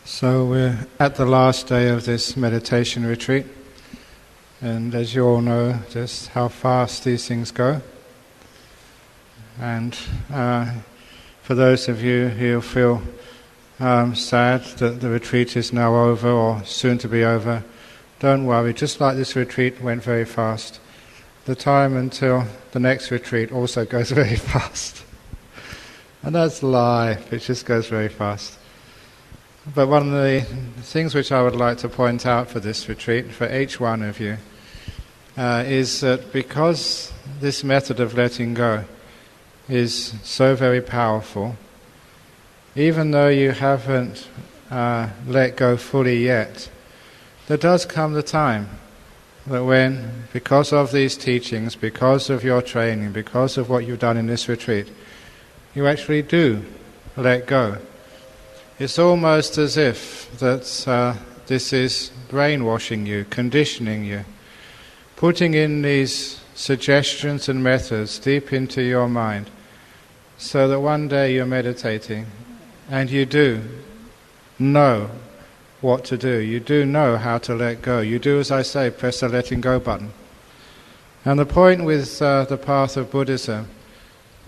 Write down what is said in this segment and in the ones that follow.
So we're at the last day of this meditation retreat, and as you all know just how fast these things go. And for those of you who feel sad that the retreat is now over or soon to be over, don't worry, just like this retreat went very fast, the time until the next retreat also goes very fast. And that's life, it just goes very fast. But one of the things which I would like to point out for this retreat, for each one of you, is that because this method of letting go is so very powerful, even though you haven't let go fully yet, there does come the time that when, because of these teachings, because of your training, because of what you've done in this retreat, you actually do let go. It's almost as if that this is brainwashing you, conditioning you, putting in these suggestions and methods deep into your mind, so that one day you're meditating and you do know what to do. You do know how to let go. You do, as I say, press the letting go button. And the point with the path of Buddhism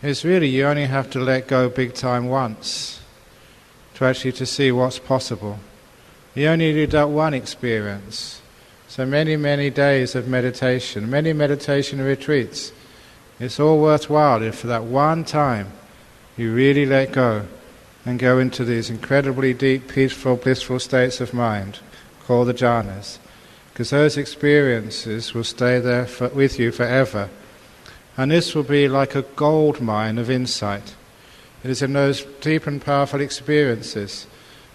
is really you only have to let go big time once to see what's possible. You only need that one experience. So many days of meditation, many meditation retreats, it's all worthwhile if for that one time you really let go and go into these incredibly deep, peaceful, blissful states of mind called the jhanas, because those experiences will stay there with you forever. And this will be like a gold mine of insight. It is in those deep and powerful experiences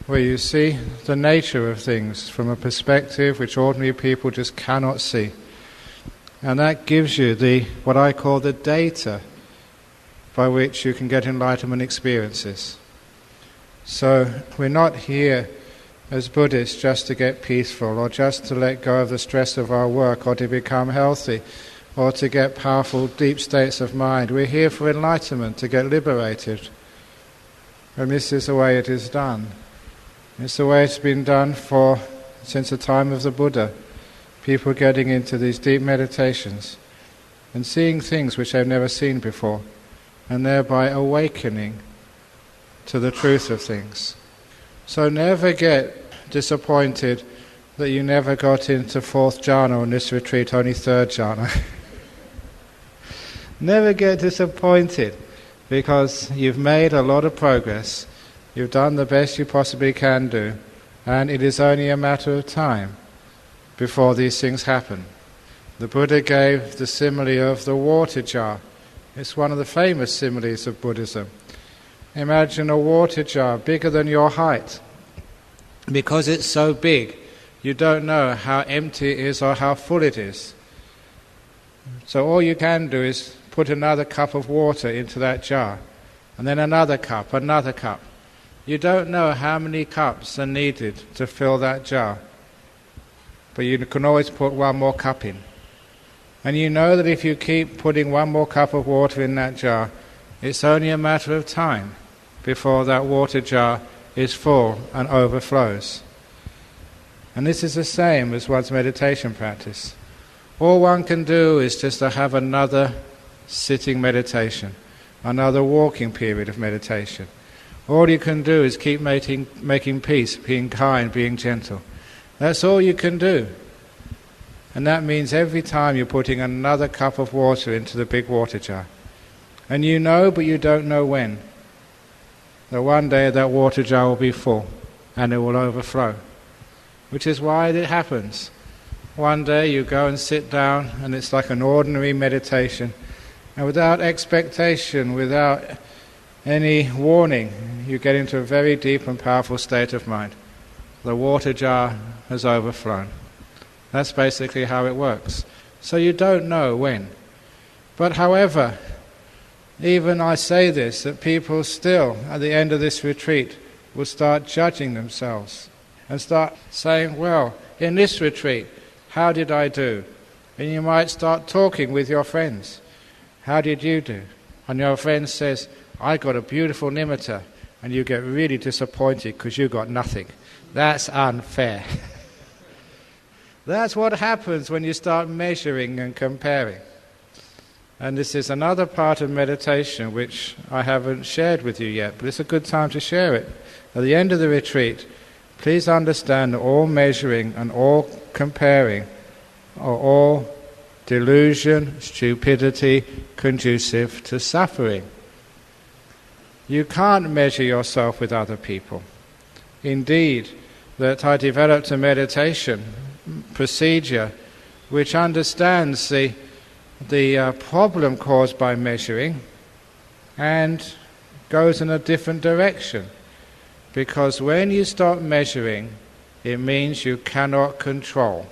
where you see the nature of things from a perspective which ordinary people just cannot see. And that gives you what I call the data by which you can get enlightenment experiences. So we're not here as Buddhists just to get peaceful or just to let go of the stress of our work or to become healthy or to get powerful, deep states of mind. We're here for enlightenment, to get liberated. And this is the way it is done. It's the way it's been done since the time of the Buddha. People getting into these deep meditations and seeing things which they've never seen before, and thereby awakening to the truth of things. So never get disappointed that you never got into fourth jhana on this retreat, only third jhana. Never get disappointed, because you've made a lot of progress, you've done the best you possibly can do, and it is only a matter of time before these things happen. The Buddha gave the simile of the water jar. It's one of the famous similes of Buddhism. Imagine a water jar bigger than your height. Because it's so big, you don't know how empty it is or how full it is. So all you can do is put another cup of water into that jar, and then another cup, another cup. You don't know how many cups are needed to fill that jar, but you can always put one more cup in. And you know that if you keep putting one more cup of water in that jar, it's only a matter of time before that water jar is full and overflows. And this is the same as one's meditation practice. All one can do is just to have another sitting meditation, another walking period of meditation. All you can do is keep making peace, being kind, being gentle. That's all you can do. And that means every time you're putting another cup of water into the big water jar. And you know, but you don't know when, that one day that water jar will be full and it will overflow. Which is why it happens. One day you go and sit down and it's like an ordinary meditation, and without expectation, without any warning, you get into a very deep and powerful state of mind. The water jar has overflown. That's basically how it works. So you don't know when. But however, even I say this, that people still, at the end of this retreat, will start judging themselves and start saying, well, in this retreat, how did I do? And you might start talking with your friends. How did you do? And your friend says, I got a beautiful nimitta. and you get really disappointed because you got nothing. That's unfair. That's what happens when you start measuring and comparing. And this is another part of meditation which I haven't shared with you yet, but it's a good time to share it. At the end of the retreat, please understand that all measuring and all comparing are all delusion, stupidity, conducive to suffering. You can't measure yourself with other people. Indeed, that I developed a meditation procedure which understands the problem caused by measuring and goes in a different direction. Because when you stop measuring, it means you cannot control.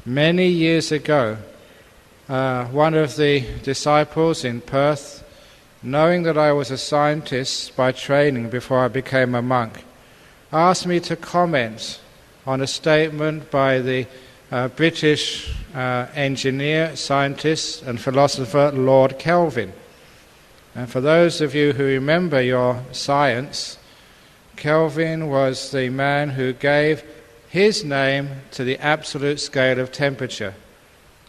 Many years ago, one of the disciples in Perth, knowing that I was a scientist by training before I became a monk, asked me to comment on a statement by the British engineer, scientist and philosopher Lord Kelvin. And for those of you who remember your science, Kelvin was the man who gave his name to the absolute scale of temperature,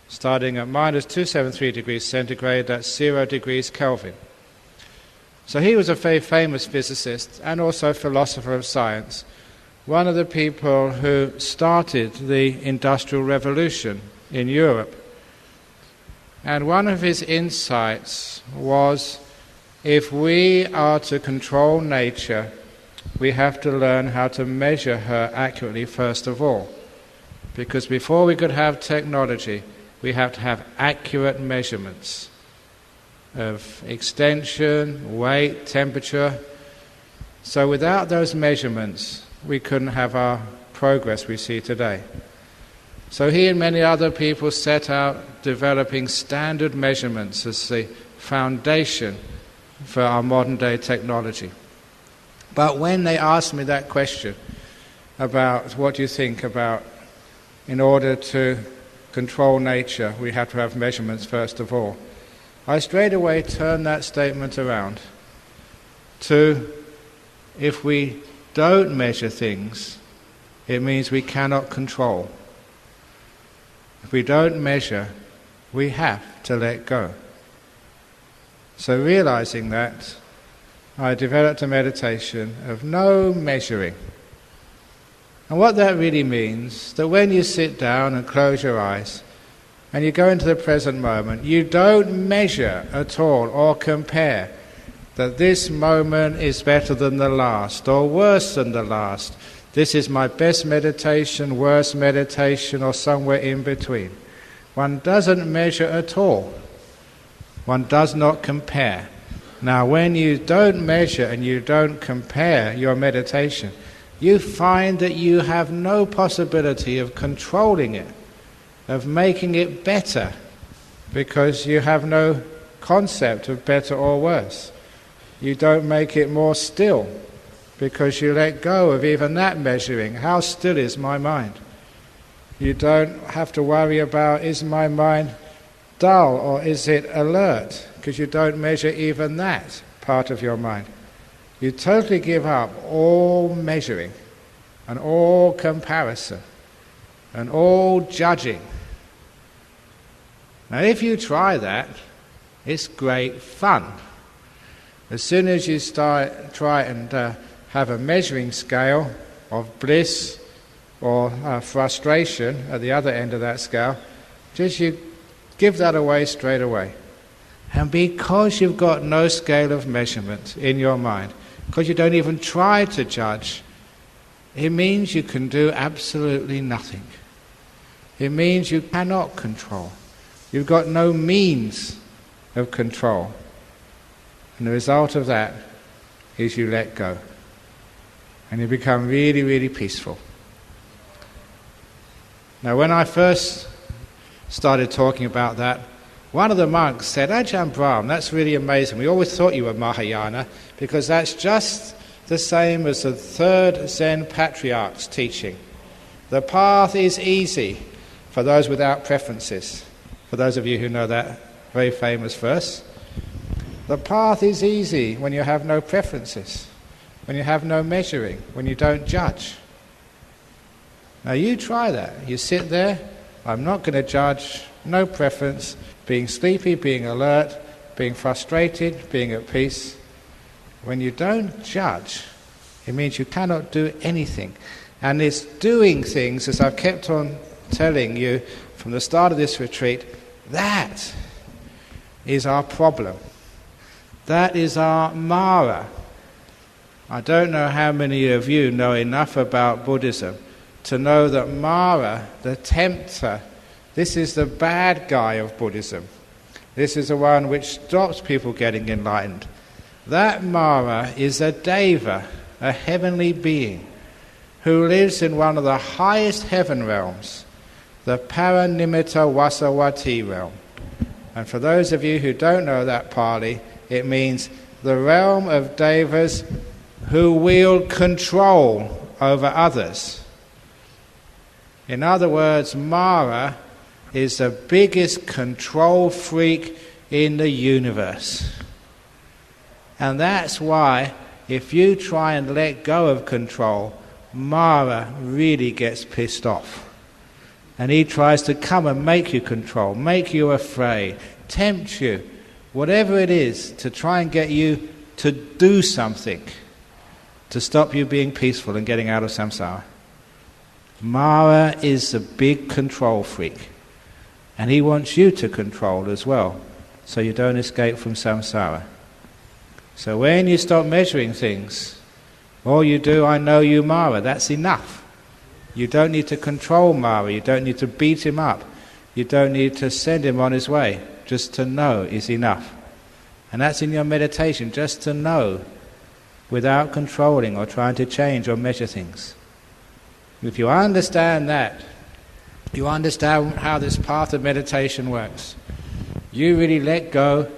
starting at minus 273 degrees centigrade, that's 0 degrees Kelvin. So he was a very famous physicist and also philosopher of science, one of the people who started the Industrial Revolution in Europe. And one of his insights was, if we are to control nature, we have to learn how to measure her accurately first of all. Because before we could have technology, we have to have accurate measurements of extension, weight, temperature. So without those measurements, we couldn't have our progress we see today. So he and many other people set out developing standard measurements as the foundation for our modern day technology. But when they asked me that question about what do you think about, in order to control nature, we have to have measurements first of all, I straight away turned that statement around to, if we don't measure things, it means we cannot control. If we don't measure, we have to let go. So realizing that, I developed a meditation of no measuring. And what that really means, that when you sit down and close your eyes and you go into the present moment, you don't measure at all or compare that this moment is better than the last or worse than the last. This is my best meditation, worst meditation, or somewhere in between. One doesn't measure at all. One does not compare. Now, when you don't measure and you don't compare your meditation, you find that you have no possibility of controlling it, of making it better, because you have no concept of better or worse. You don't make it more still, because you let go of even that measuring. How still is my mind? You don't have to worry about, is my mind dull or is it alert? Because you don't measure even that part of your mind. You totally give up all measuring and all comparison and all judging. Now if you try that, it's great fun. As soon as you try and have a measuring scale of bliss or frustration at the other end of that scale, just you give that away straight away. And because you've got no scale of measurement in your mind, because you don't even try to judge, it means you can do absolutely nothing. It means you cannot control. You've got no means of control. And the result of that is you let go. And you become really, really peaceful. Now, when I first started talking about that, one of the monks said, Ajahn Brahm, that's really amazing. We always thought you were Mahayana, because that's just the same as the third Zen patriarch's teaching. The path is easy for those without preferences. For those of you who know that very famous verse, the path is easy when you have no preferences. when you have no measuring, when you don't judge. Now you try that. You sit there, I'm not going to judge, no preference, being sleepy, being alert, being frustrated, being at peace. When you don't judge, it means you cannot do anything. And it's doing things, as I've kept on telling you from the start of this retreat, that is our problem. That is our Mara. I don't know how many of you know enough about Buddhism to know that Mara, the tempter, this is the bad guy of Buddhism. This is the one which stops people getting enlightened. That Mara is a deva, a heavenly being, who lives in one of the highest heaven realms, the Paranimitta Vasavati realm. And for those of you who don't know that Pali, it means the realm of devas who wield control over others. In other words, Mara is the biggest control freak in the universe. And that's why if you try and let go of control, Mara really gets pissed off. And he tries to come and make you control, make you afraid, tempt you, whatever it is, to try and get you to do something to stop you being peaceful and getting out of samsara. Mara is a big control freak. And he wants you to control as well, so you don't escape from samsara. So when you stop measuring things, all you do, I know you, Mara, that's enough. You don't need to control Mara, you don't need to beat him up, you don't need to send him on his way. Just to know is enough. And that's in your meditation, just to know, without controlling or trying to change or measure things. If you understand that, you understand how this path of meditation works. You really let go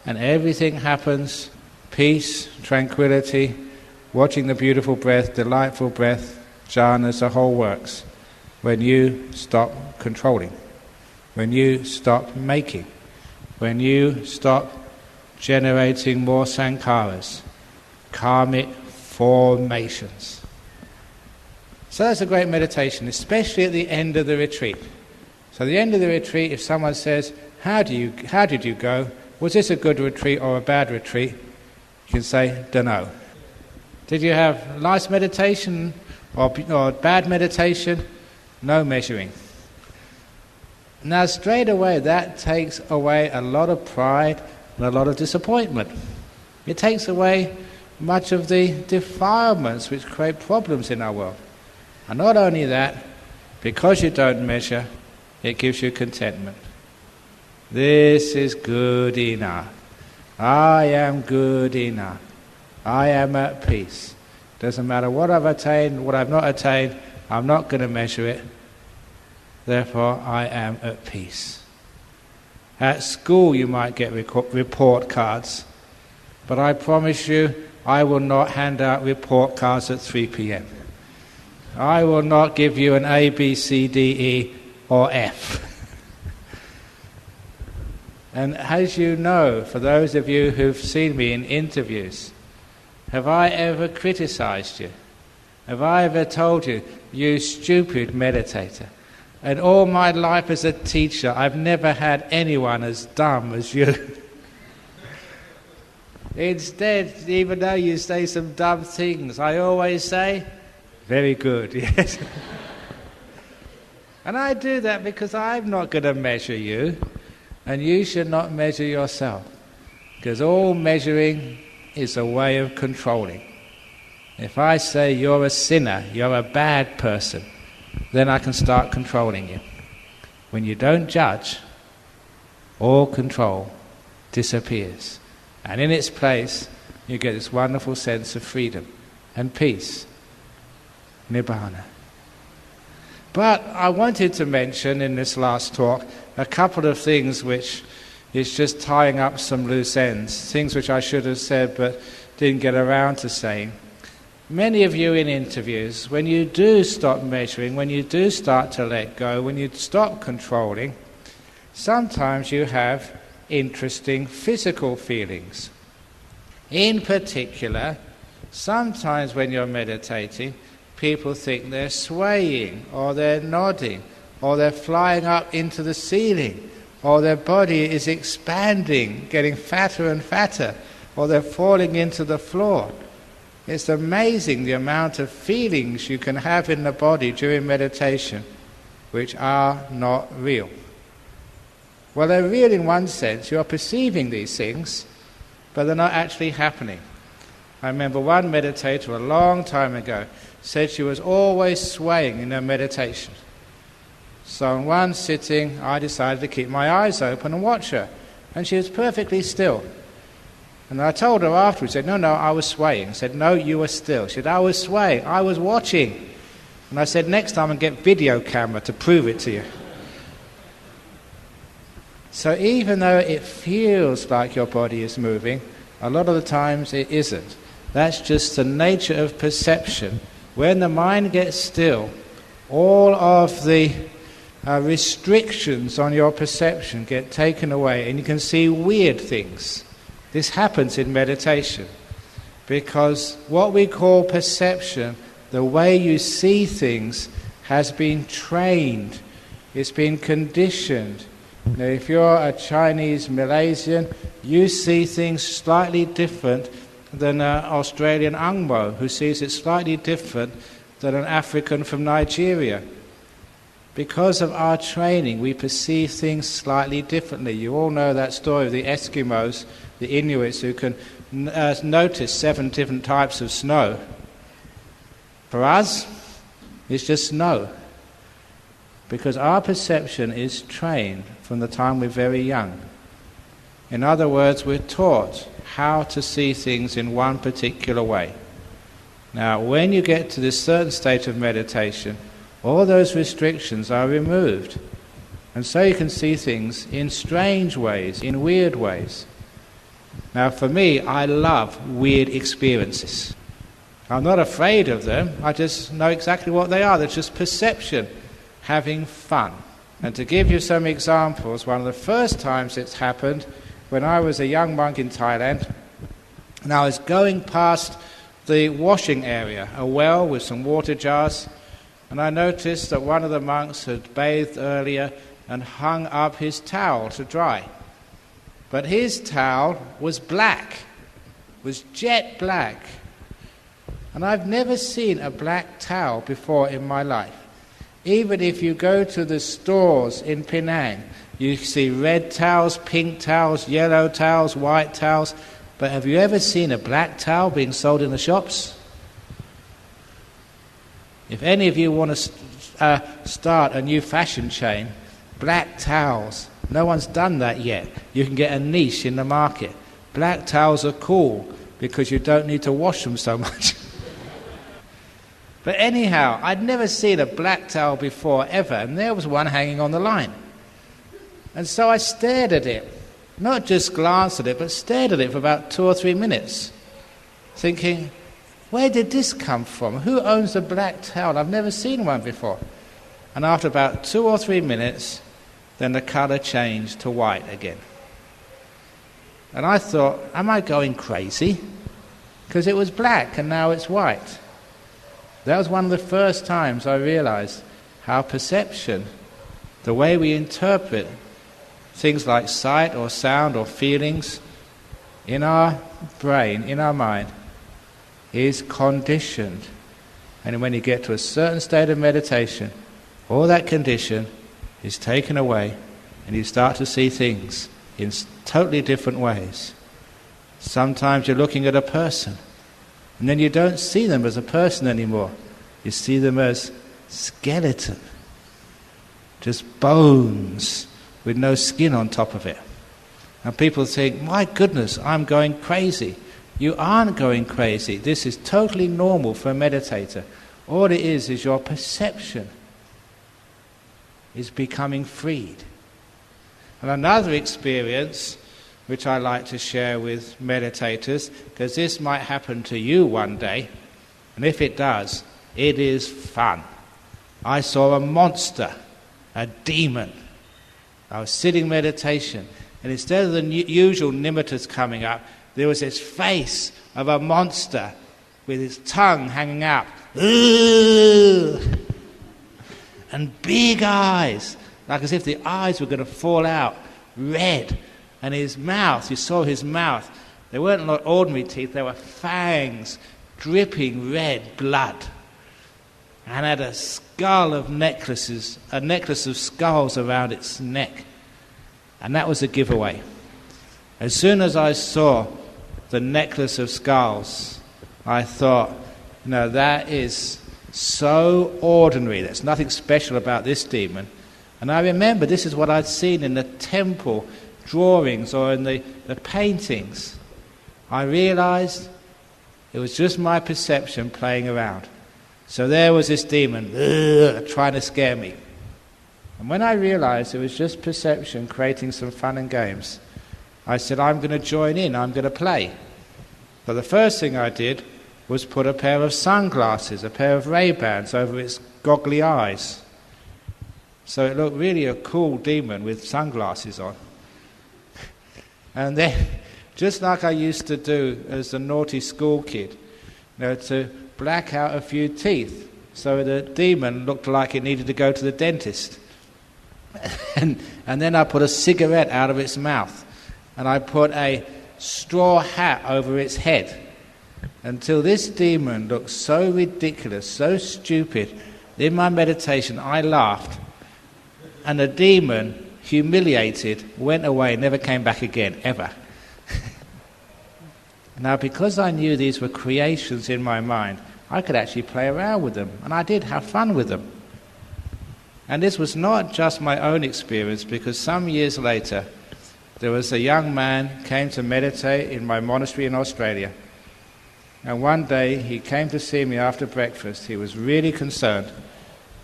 and everything happens, peace, tranquility, watching the beautiful breath, delightful breath, jhanas, the whole works. When you stop controlling, when you stop making, when you stop generating more sankharas, karmic formations. So that's a great meditation, especially at the end of the retreat. So at the end of the retreat, if someone says, how did you go? Was this a good retreat or a bad retreat? You can say, dunno. Did you have nice meditation or bad meditation? No measuring. Now straight away that takes away a lot of pride and a lot of disappointment. It takes away much of the defilements which create problems in our world. And not only that, because you don't measure, it gives you contentment. This is good enough. I am good enough. I am at peace. Doesn't matter what I've attained, what I've not attained, I'm not going to measure it. Therefore, I am at peace. At school you might get report cards, but I promise you, I will not hand out report cards at 3 p.m. I will not give you an A, B, C, D, E, or F. And as you know, for those of you who've seen me in interviews, have I ever criticized you? Have I ever told you, you stupid meditator? In all my life as a teacher, I've never had anyone as dumb as you. Instead, even though you say some dumb things, I always say, very good, yes. And I do that because I'm not going to measure you, and you should not measure yourself. Because all measuring is a way of controlling. If I say you're a sinner, you're a bad person, then I can start controlling you. When you don't judge, all control disappears. And in its place, you get this wonderful sense of freedom and peace. Nibbana. But I wanted to mention in this last talk a couple of things which is just tying up some loose ends, things which I should have said but didn't get around to saying. Many of you in interviews, when you do stop measuring, when you do start to let go, when you stop controlling, sometimes you have interesting physical feelings. In particular, Sometimes when you're meditating, people think they're swaying, or they're nodding, or they're flying up into the ceiling, or their body is expanding, getting fatter and fatter, or they're falling into the floor. It's amazing the amount of feelings you can have in the body during meditation which are not real. Well, they're real in one sense. You're perceiving these things, but they're not actually happening. I remember one meditator a long time ago said she was always swaying in her meditation. So in one sitting, I decided to keep my eyes open and watch her. And she was perfectly still. And I told her afterwards, said, no, I was swaying. I said, no, you were still. She said, I was swaying, I was watching. And I said, next time I'll get video camera to prove it to you. So even though it feels like your body is moving, a lot of the times it isn't. That's just the nature of perception. When the mind gets still, all of the restrictions on your perception get taken away, and you can see weird things. This happens in meditation because what we call perception, the way you see things, has been trained, it's been conditioned. Now, if you're a Chinese Malaysian, you see things slightly different than an Australian Angmo, who sees it slightly different than an African from Nigeria. Because of our training, we perceive things slightly differently. You all know that story of the Eskimos, the Inuits, who can notice 7 different types of snow. For us, it's just snow. Because our perception is trained from the time we're very young. In other words, we're taught how to see things in one particular way. Now, when you get to this certain state of meditation, all those restrictions are removed. And so you can see things in strange ways, in weird ways. Now, for me, I love weird experiences. I'm not afraid of them, I just know exactly what they are. They're just perception, having fun. And to give you some examples, one of the first times it's happened, when I was a young monk in Thailand, and I was going past the washing area, a well with some water jars, and I noticed that one of the monks had bathed earlier and hung up his towel to dry. But his towel was black, was jet black. And I've never seen a black towel before in my life. Even if you go to the stores in Penang, you see red towels, pink towels, yellow towels, white towels. But have you ever seen a black towel being sold in the shops? If any of you want to start a new fashion chain, black towels, no one's done that yet. You can get a niche in the market. Black towels are cool because you don't need to wash them so much. But anyhow, I'd never seen a black towel before ever, and there was one hanging on the line. And so I stared at it, not just glanced at it, but stared at it for about 2 or 3 minutes, thinking, where did this come from? Who owns a black towel? I've never seen one before. And after about 2 or 3 minutes, then the colour changed to white again. And I thought, am I going crazy? Because it was black and now it's white. That was one of the first times I realized how perception, the way we interpret things like sight or sound or feelings in our brain, in our mind, is conditioned. And when you get to a certain state of meditation, all that condition is taken away and you start to see things in totally different ways. Sometimes you're looking at a person and then you don't see them as a person anymore. You see them as skeleton, just bones with no skin on top of it. And people think, my goodness, I'm going crazy. You aren't going crazy. This is totally normal for a meditator. All it is your perception is becoming freed. And another experience which I like to share with meditators, because this might happen to you one day, and if it does, it is fun. I saw a monster, a demon. I was sitting meditation, and instead of the usual nimittas coming up, there was this face of a monster, with his tongue hanging out. Ugh! And big eyes, like as if the eyes were going to fall out, red. And his mouth, you saw his mouth, they weren't like ordinary teeth, they were fangs, dripping red blood. And had a skull of necklaces, a necklace of skulls around its neck. And that was a giveaway. As soon as I saw the necklace of skulls, I thought, that is so ordinary. There's nothing special about this demon. And I remember this is what I'd seen in the temple drawings or in the paintings. I realized it was just my perception playing around. So there was this demon trying to scare me. And when I realized it was just perception creating some fun and games, I said, I'm going to join in, I'm going to play. But the first thing I did was put a pair of sunglasses, a pair of Ray-Bans over its goggly eyes. So it looked really a cool demon with sunglasses on. And then, just like I used to do as a naughty school kid, to black out a few teeth so the demon looked like it needed to go to the dentist. And then I put a cigarette out of its mouth, and I put a straw hat over its head, until this demon looked so ridiculous, so stupid. In my meditation I laughed, and the demon, humiliated, went away, never came back again, ever. Now, because I knew these were creations in my mind, I could actually play around with them, and I did have fun with them. And this was not just my own experience, because some years later, there was a young man came to meditate in my monastery in Australia. And one day he came to see me after breakfast. He was really concerned,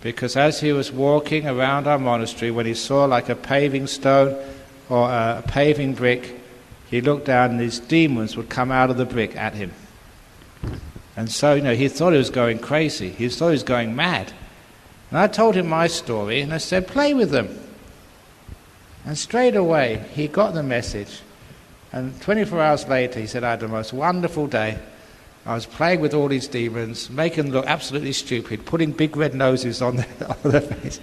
because as he was walking around our monastery, when he saw like a paving stone or a paving brick, he looked down and these demons would come out of the brick at him. And so, he thought he was going crazy. He thought he was going mad. And I told him my story, and I said, play with them. And straight away, he got the message. And 24 hours later, he said, I had the most wonderful day. I was playing with all these demons, making them look absolutely stupid, putting big red noses on their face.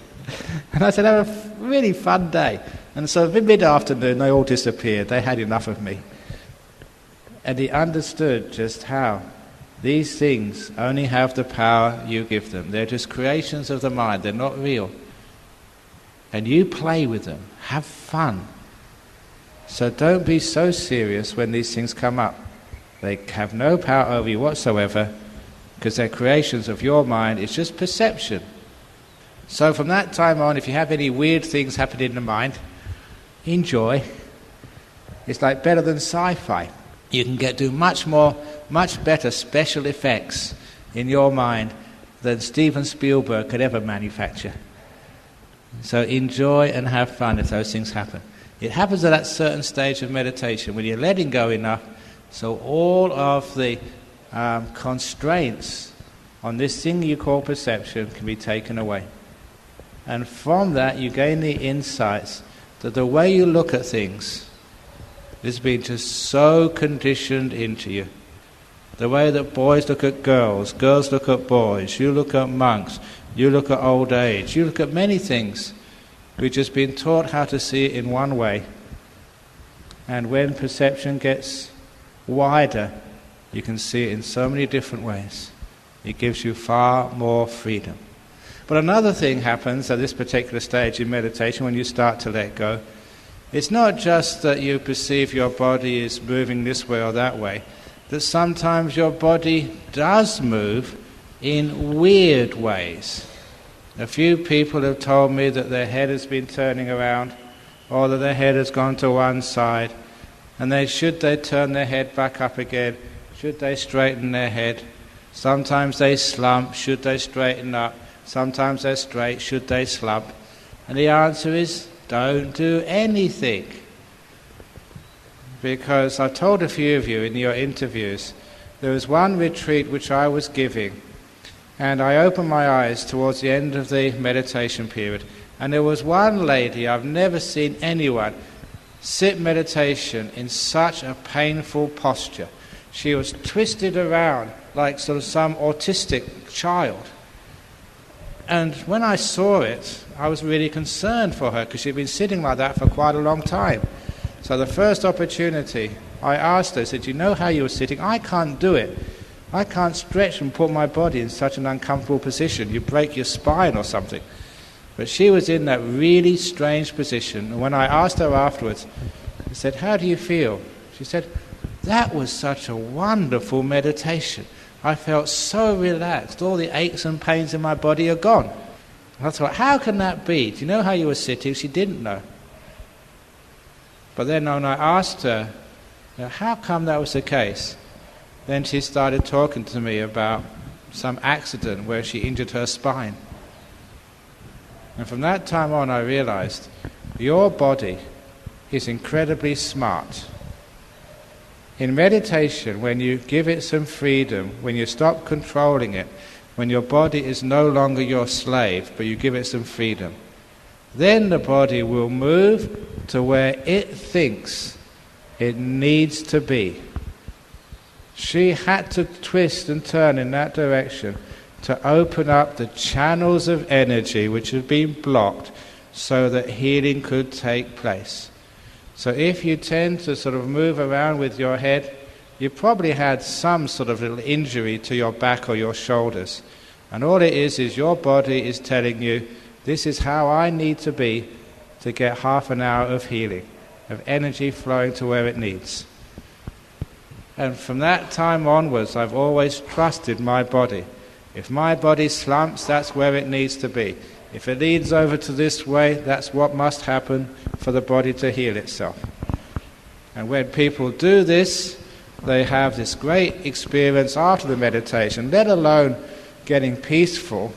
And I said, have a really fun day. And so mid-afternoon, they all disappeared. They had enough of me. And he understood just how these things only have the power you give them. They're just creations of the mind. They're not real. And you play with them. Have fun. So don't be so serious when these things come up. They have no power over you whatsoever, because they're creations of your mind. It's just perception. So from that time on, if you have any weird things happening in the mind, enjoy. It's like better than sci-fi. You can do much better special effects in your mind than Steven Spielberg could ever manufacture. So enjoy and have fun if those things happen. It happens at that certain stage of meditation when you're letting go enough, so all of the constraints on this thing you call perception can be taken away. And from that you gain the insights that the way you look at things has been just so conditioned into you. The way that boys look at girls, girls look at boys, you look at monks, you look at old age, you look at many things. We've just been taught how to see it in one way. And when perception gets wider, you can see it in so many different ways. It gives you far more freedom. But another thing happens at this particular stage in meditation when you start to let go. It's not just that you perceive your body is moving this way or that way, that sometimes your body does move in weird ways. A few people have told me that their head has been turning around, or that their head has gone to one side, and should they turn their head back up again? Should they straighten their head? Sometimes they slump, should they straighten up? Sometimes they're straight, should they slump? And the answer is, don't do anything. Because I told a few of you in your interviews, there was one retreat which I was giving, and I opened my eyes towards the end of the meditation period, and there was one lady, I've never seen anyone sit meditation in such a painful posture. She was twisted around like sort of some autistic child. And when I saw it, I was really concerned for her because she'd been sitting like that for quite a long time. So the first opportunity, I asked her, I said, "You know how you were sitting? I can't do it. I can't stretch and put my body in such an uncomfortable position. You break your spine or something." But she was in that really strange position. And when I asked her afterwards, I said, "How do you feel?" She said, "That was such a wonderful meditation. I felt so relaxed. All the aches and pains in my body are gone." And I thought, how can that be? Do you know how you were sitting? She didn't know. But then when I asked her, how come that was the case? Then she started talking to me about some accident where she injured her spine. And from that time on I realized, your body is incredibly smart. In meditation, when you give it some freedom, when you stop controlling it, when your body is no longer your slave, but you give it some freedom, then the body will move to where it thinks it needs to be. She had to twist and turn in that direction to open up the channels of energy which had been blocked so that healing could take place. So if you tend to sort of move around with your head, you probably had some sort of little injury to your back or your shoulders. And all it is your body is telling you, this is how I need to be to get half an hour of healing, of energy flowing to where it needs. And from that time onwards, I've always trusted my body. If my body slumps, that's where it needs to be. If it leads over to this way, that's what must happen for the body to heal itself. And when people do this, they have this great experience after the meditation, let alone getting peaceful.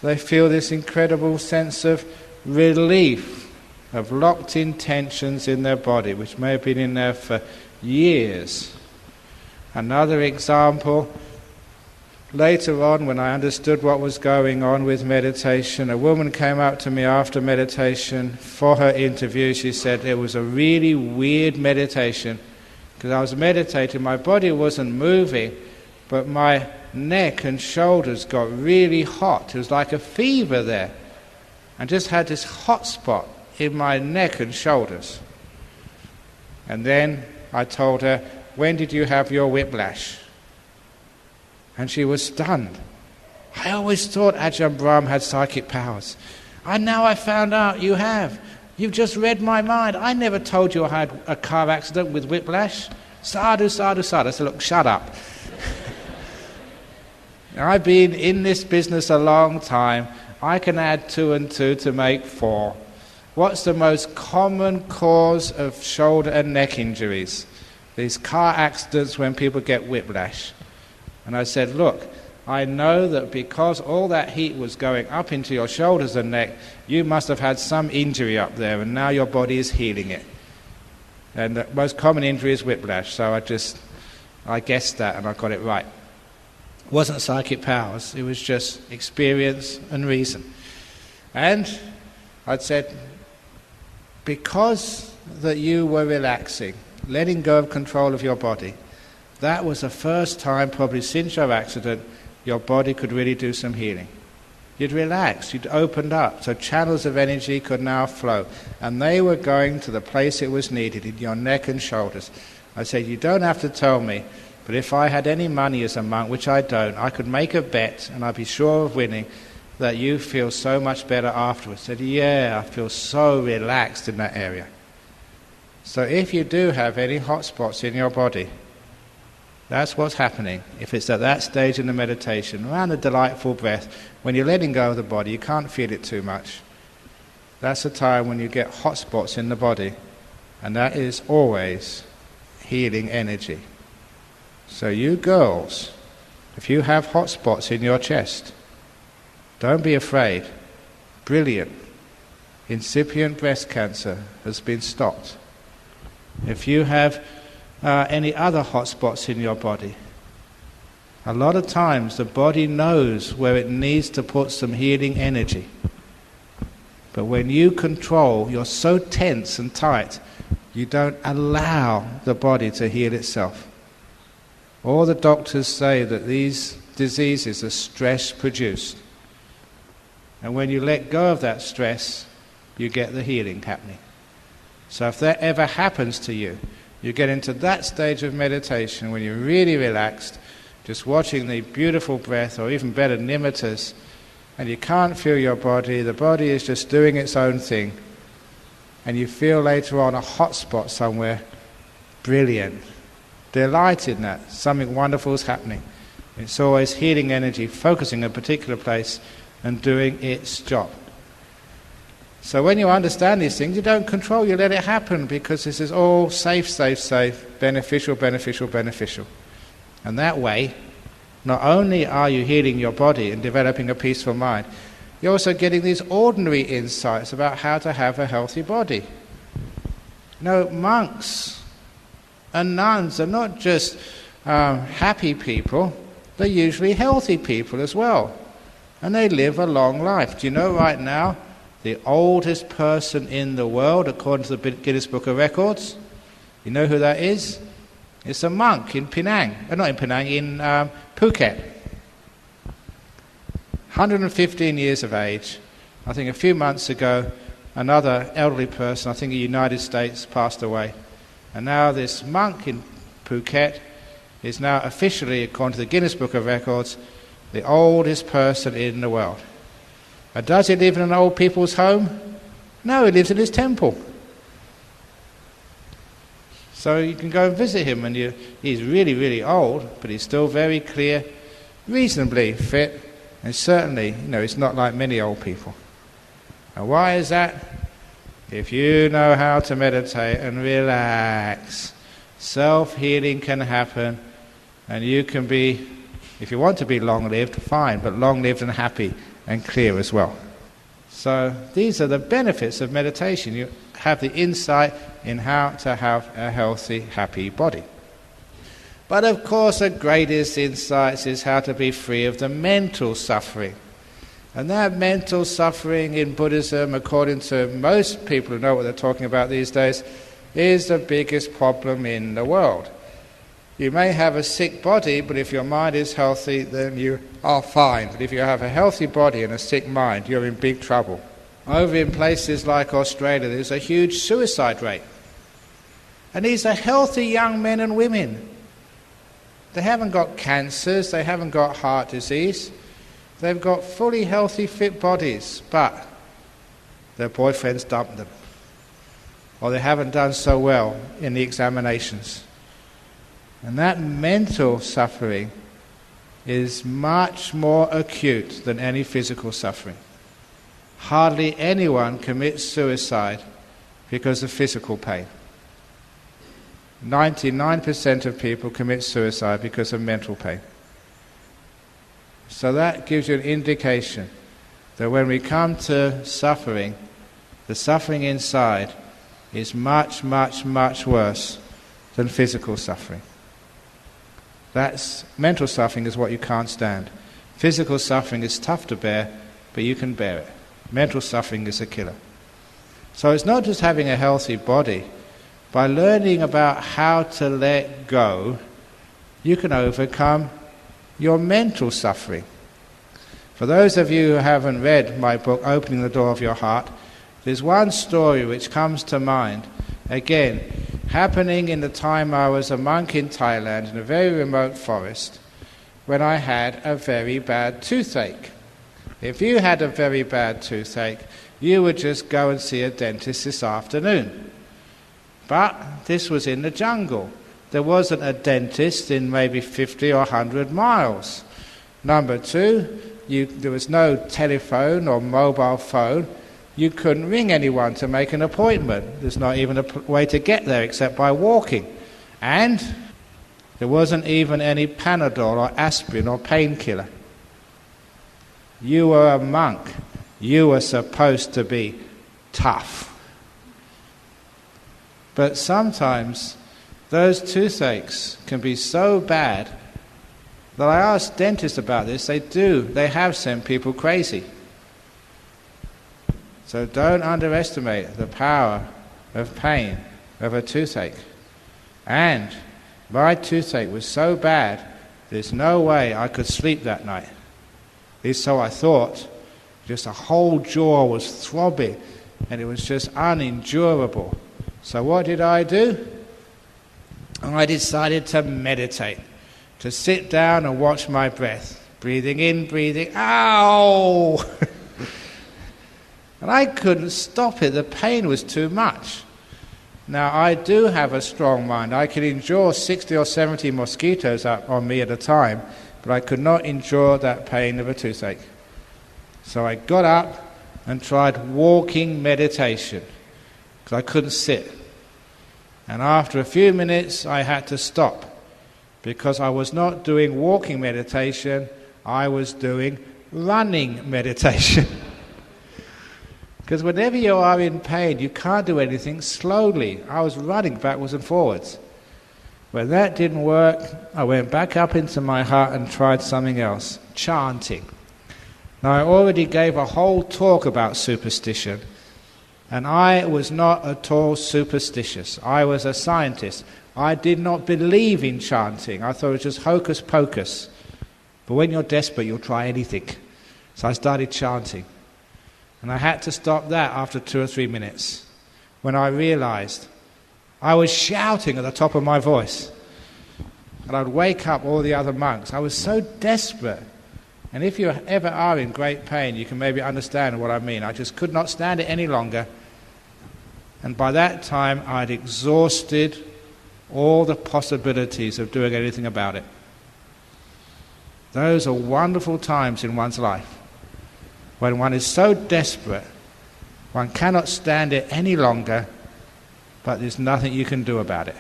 They feel this incredible sense of relief, of locked-in tensions in their body, which may have been in there for years. Another example, later on when I understood what was going on with meditation, a woman came up to me after meditation for her interview. She said it was a really weird meditation because I was meditating, my body wasn't moving, but my neck and shoulders got really hot. It was like a fever there. I just had this hot spot in my neck and shoulders. And then I told her, "When did you have your whiplash?" And she was stunned. "I always thought Ajahn Brahm had psychic powers. And now I found out you have. You've just read my mind. I never told you I had a car accident with whiplash. Sadhu, sadhu, sadhu." I said, "Look, shut up. I've been in this business a long time. I can add 2 and 2 to make 4. What's the most common cause of shoulder and neck injuries? These car accidents when people get whiplash." And I said, "Look, I know that because all that heat was going up into your shoulders and neck, you must have had some injury up there, and now your body is healing it. And the most common injury is whiplash, so I guessed that and I got it right. It wasn't psychic powers, it was just experience and reason." And I'd said, because that you were relaxing, letting go of control of your body, that was the first time probably since your accident your body could really do some healing. You'd relaxed, you'd opened up, so channels of energy could now flow, and they were going to the place it was needed, in your neck and shoulders. I said, "You don't have to tell me, but if I had any money as a monk, which I don't, I could make a bet, and I'd be sure of winning, that you feel so much better afterwards." I said, "Yeah, I feel so relaxed in that area." So if you do have any hot spots in your body, that's what's happening. If it's at that stage in the meditation, around the delightful breath, when you're letting go of the body, you can't feel it too much. That's the time when you get hot spots in the body, and that is always healing energy. So you girls, if you have hot spots in your chest, don't be afraid. Brilliant. Incipient breast cancer has been stopped. If you have any other hot spots in your body, a lot of times the body knows where it needs to put some healing energy. But when you control, you're so tense and tight, you don't allow the body to heal itself. All the doctors say that these diseases are stress-produced. And when you let go of that stress, you get the healing happening. So if that ever happens to you, you get into that stage of meditation when you're really relaxed, just watching the beautiful breath, or even better, nimittas, and you can't feel your body, the body is just doing its own thing, and you feel later on a hot spot somewhere, brilliant, delighted in that, something wonderful is happening. It's always healing energy, focusing in a particular place and doing its job. So when you understand these things, you don't control, you let it happen, because this is all safe, safe, safe, beneficial, beneficial, beneficial. And that way, not only are you healing your body and developing a peaceful mind, you're also getting these ordinary insights about how to have a healthy body. Monks and nuns are not just happy people, they're usually healthy people as well. And they live a long life. Do you know right now, the oldest person in the world, according to the Guinness Book of Records, you know who that is? It's a monk in Penang. Not in Penang, in Phuket. 115 years of age. I think a few months ago, another elderly person, I think in the United States, passed away. And now this monk in Phuket is now officially, according to the Guinness Book of Records, the oldest person in the world. And does he live in an old people's home? No, he lives in his temple. So you can go and visit him, and he's really, really old, but he's still very clear, reasonably fit, and certainly, he's not like many old people. And why is that? If you know how to meditate and relax, self-healing can happen, and you can be, if you want to be long-lived, fine, but long-lived and happy and clear as well. So these are the benefits of meditation. You have the insight in how to have a healthy, happy body. But of course the greatest insight is how to be free of the mental suffering. And that mental suffering in Buddhism, according to most people who know what they're talking about these days, is the biggest problem in the world. You may have a sick body, but if your mind is healthy, then you are fine. But if you have a healthy body and a sick mind, you're in big trouble. Over in places like Australia, there's a huge suicide rate. And these are healthy young men and women. They haven't got cancers, they haven't got heart disease. They've got fully healthy, fit bodies, but their boyfriends dumped them. Or they haven't done so well in the examinations. And that mental suffering is much more acute than any physical suffering. Hardly anyone commits suicide because of physical pain. 99% of people commit suicide because of mental pain. So that gives you an indication that when we come to suffering, the suffering inside is much, much, much worse than physical suffering. Mental suffering is what you can't stand. Physical suffering is tough to bear, but you can bear it. Mental suffering is a killer. So it's not just having a healthy body. By learning about how to let go, you can overcome your mental suffering. For those of you who haven't read my book, Opening the Door of Your Heart, there's one story which comes to mind, again, happening in the time I was a monk in Thailand in a very remote forest, when I had a very bad toothache. If you had a very bad toothache, you would just go and see a dentist this afternoon. But this was in the jungle. There wasn't a dentist in maybe 50 or 100 miles. Number two, there was no telephone or mobile phone. You couldn't ring anyone to make an appointment. There's not even a way to get there except by walking. And there wasn't even any Panadol or aspirin or painkiller. You were a monk. You were supposed to be tough. But sometimes those toothaches can be so bad that I asked dentists about this. They have sent people crazy. So don't underestimate the power of pain, of a toothache. And My toothache was so bad, there's no way I could sleep that night. At least so I thought. Just a whole jaw was throbbing, and it was just unendurable. So what did I do? I decided to meditate, to sit down and watch my breath. Breathing in, breathing, ow! And I couldn't stop it, the pain was too much. Now, I do have a strong mind. I could endure 60 or 70 mosquitoes up on me at a time, but I could not endure that pain of a toothache. So I got up and tried walking meditation, because I couldn't sit. And after a few minutes, I had to stop, because I was not doing walking meditation, I was doing running meditation. Because whenever you are in pain, you can't do anything slowly. I was running backwards and forwards. When that didn't work, I went back up into my hut and tried something else, chanting. Now, I already gave a whole talk about superstition, and I was not at all superstitious. I was a scientist. I did not believe in chanting. I thought it was just hocus pocus. But when you're desperate, you'll try anything. So I started chanting. And I had to stop that after 2 or 3 minutes, when I realized I was shouting at the top of my voice. And I'd wake up all the other monks. I was so desperate. And if you ever are in great pain, you can maybe understand what I mean. I just could not stand it any longer. And by that time, I'd exhausted all the possibilities of doing anything about it. Those are wonderful times in one's life, when one is so desperate, one cannot stand it any longer, but there's nothing you can do about it.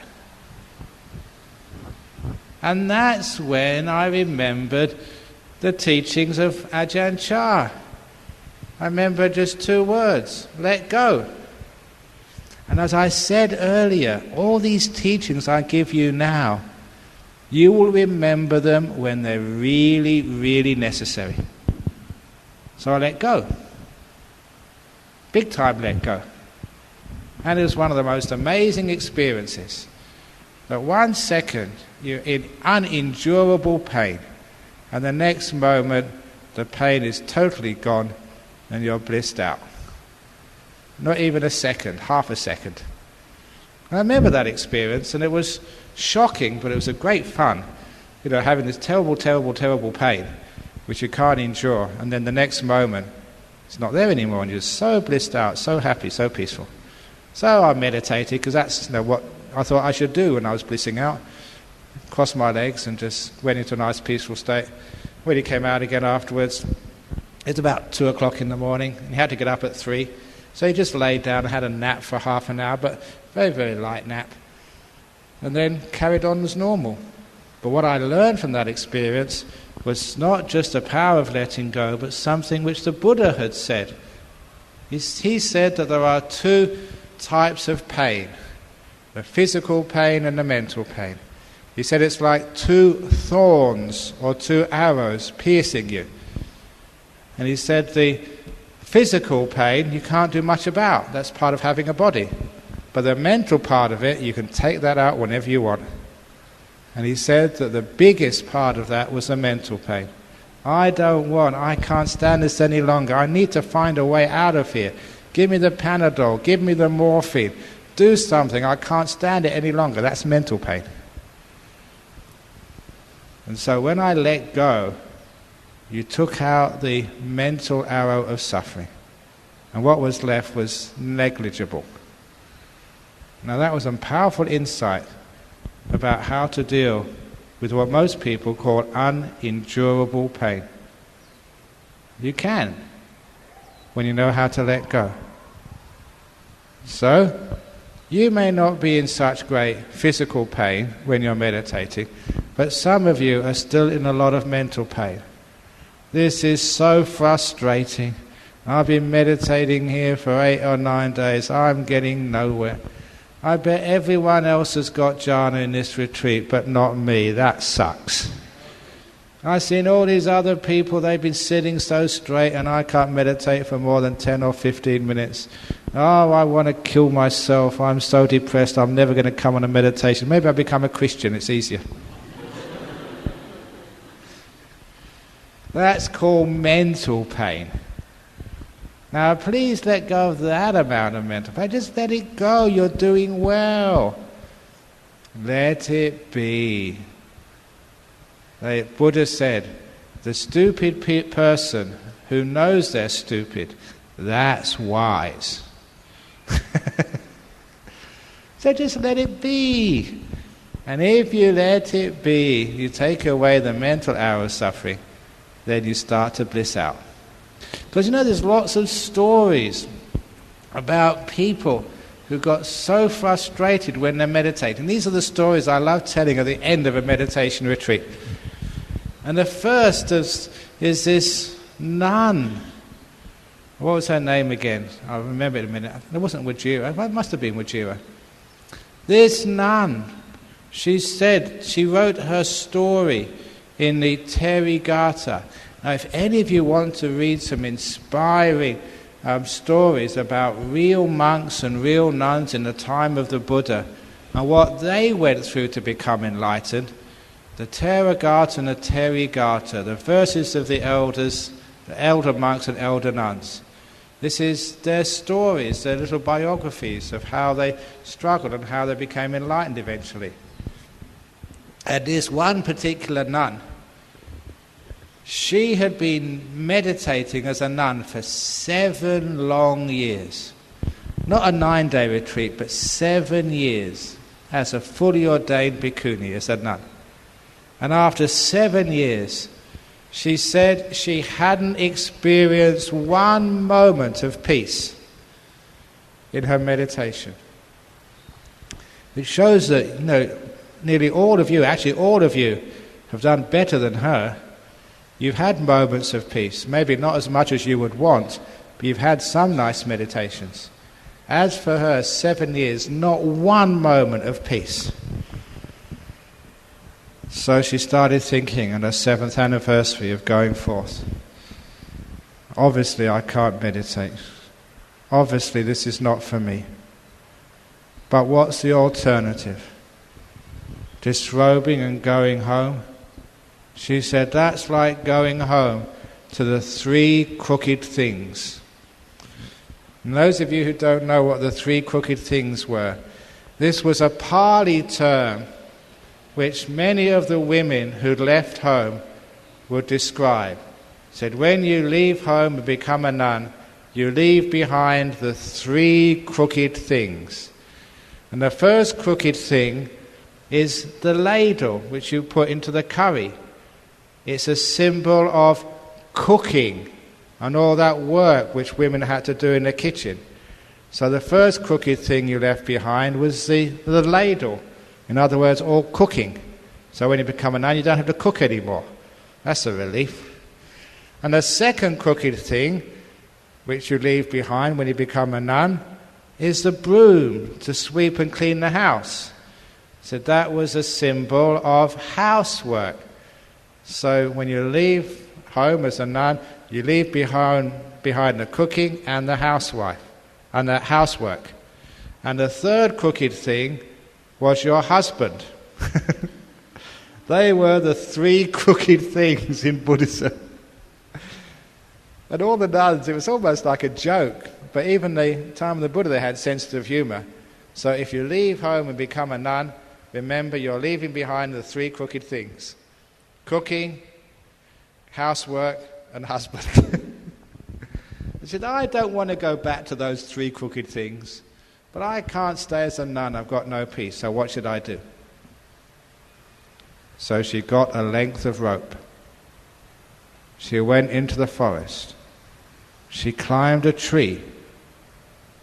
And that's when I remembered the teachings of Ajahn Chah. I remember just 2 words, let go. And as I said earlier, all these teachings I give you now, you will remember them when they're really, really necessary. So I let go. Big time let go. And it was one of the most amazing experiences. That 1 second you're in unendurable pain, and the next moment the pain is totally gone and you're blissed out. Not even a second, half a second. I remember that experience, and it was shocking, but it was a great fun. You know, having this terrible, terrible, terrible pain, which you can't endure, and then the next moment, it's not there anymore, and you're so blissed out, so happy, so peaceful. So I meditated, because that's what I thought I should do when I was blissing out. Crossed my legs and just went into a nice, peaceful state. When he came out again afterwards, it's about 2 o'clock in the morning, and he had to get up at 3. So he just laid down and had a nap for half an hour, but very, very light nap, and then carried on as normal. But what I learned from that experience was not just the power of letting go, but something which the Buddha had said. He said that there are 2 types of pain, the physical pain and the mental pain. He said it's like 2 thorns or 2 arrows piercing you. And he said the physical pain you can't do much about. That's part of having a body. But the mental part of it, you can take that out whenever you want. And he said that the biggest part of that was the mental pain. I can't stand this any longer. I need to find a way out of here. Give me the Panadol, give me the morphine. Do something, I can't stand it any longer. That's mental pain. And so when I let go, you took out the mental arrow of suffering. And what was left was negligible. Now that was a powerful insight about how to deal with what most people call unendurable pain. You can, when you know how to let go. So, you may not be in such great physical pain when you're meditating, but some of you are still in a lot of mental pain. This is so frustrating. I've been meditating here for 8 or 9 days. I'm getting nowhere. I bet everyone else has got jhana in this retreat, but not me. That sucks. I've seen all these other people, they've been sitting so straight and I can't meditate for more than 10 or 15 minutes. Oh, I want to kill myself, I'm so depressed, I'm never going to come on a meditation. Maybe I'll become a Christian, it's easier. That's called mental pain. Now please let go of that amount of mental pain. Just let it go, you're doing well. Let it be. The Buddha said, the stupid person who knows they're stupid, that's wise. So just let it be. And if you let it be, you take away the mental hour of suffering, then you start to bliss out. Because there's lots of stories about people who got so frustrated when they're meditating. These are the stories I love telling at the end of a meditation retreat. And the first is this nun. What was her name again? I'll remember it in a minute. It wasn't Wajira. It must have been Wajira. This nun, she said, she wrote her story in the Therigatha. Now, if any of you want to read some inspiring stories about real monks and real nuns in the time of the Buddha and what they went through to become enlightened, the Therigatha and the Therigatha, the verses of the elders, the elder monks and elder nuns. This is their stories, their little biographies of how they struggled and how they became enlightened eventually. And this one particular nun, she had been meditating as a nun for 7 long years. Not a 9-day retreat, but 7 years as a fully ordained bhikkhuni, as a nun. And after 7 years, she said she hadn't experienced one moment of peace in her meditation. It shows that, nearly all of you, actually all of you, have done better than her. You've had moments of peace, maybe not as much as you would want, but you've had some nice meditations. As for her, 7 years, not one moment of peace. So she started thinking on her 7th anniversary of going forth. Obviously I can't meditate. Obviously this is not for me. But what's the alternative? Disrobing and going home? She said that's like going home to the 3 crooked things. And those of you who don't know what the 3 crooked things were, this was a Pali term which many of the women who'd left home would describe. Said, when you leave home and become a nun, you leave behind the 3 crooked things. And the first crooked thing is the ladle which you put into the curry. It's a symbol of cooking and all that work which women had to do in the kitchen. So the first crooked thing you left behind was the ladle. In other words, all cooking. So when you become a nun, you don't have to cook anymore. That's a relief. And the second crooked thing, which you leave behind when you become a nun, is the broom to sweep and clean the house. So that was a symbol of housework. So when you leave home as a nun, you leave behind the cooking and the housewife and the housework. And the third crooked thing was your husband. They were the 3 crooked things in Buddhism. And all the nuns, it was almost like a joke, but even the time of the Buddha, they had sensitive humour. So if you leave home and become a nun, remember you're leaving behind the 3 crooked things: cooking, housework, and husband. I said, I don't want to go back to those 3 crooked things, but I can't stay as a nun, I've got no peace, so what should I do? So she got a length of rope. She went into the forest. She climbed a tree.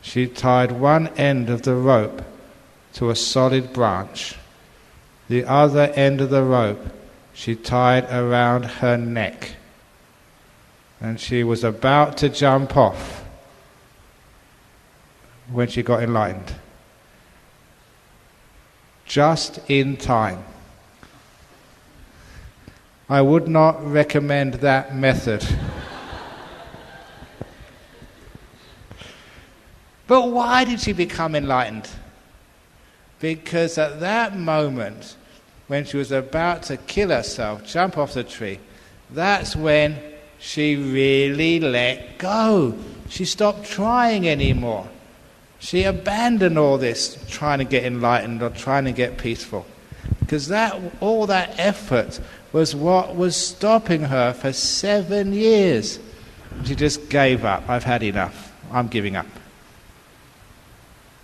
She tied one end of the rope to a solid branch. The other end of the rope she tied around her neck. And she was about to jump off when she got enlightened. Just in time. I would not recommend that method. But why did she become enlightened? Because at that moment, when she was about to kill herself, jump off the tree, that's when she really let go. She stopped trying anymore. She abandoned all this trying to get enlightened or trying to get peaceful. Because all that effort was what was stopping her for 7 years. She just gave up. I've had enough. I'm giving up.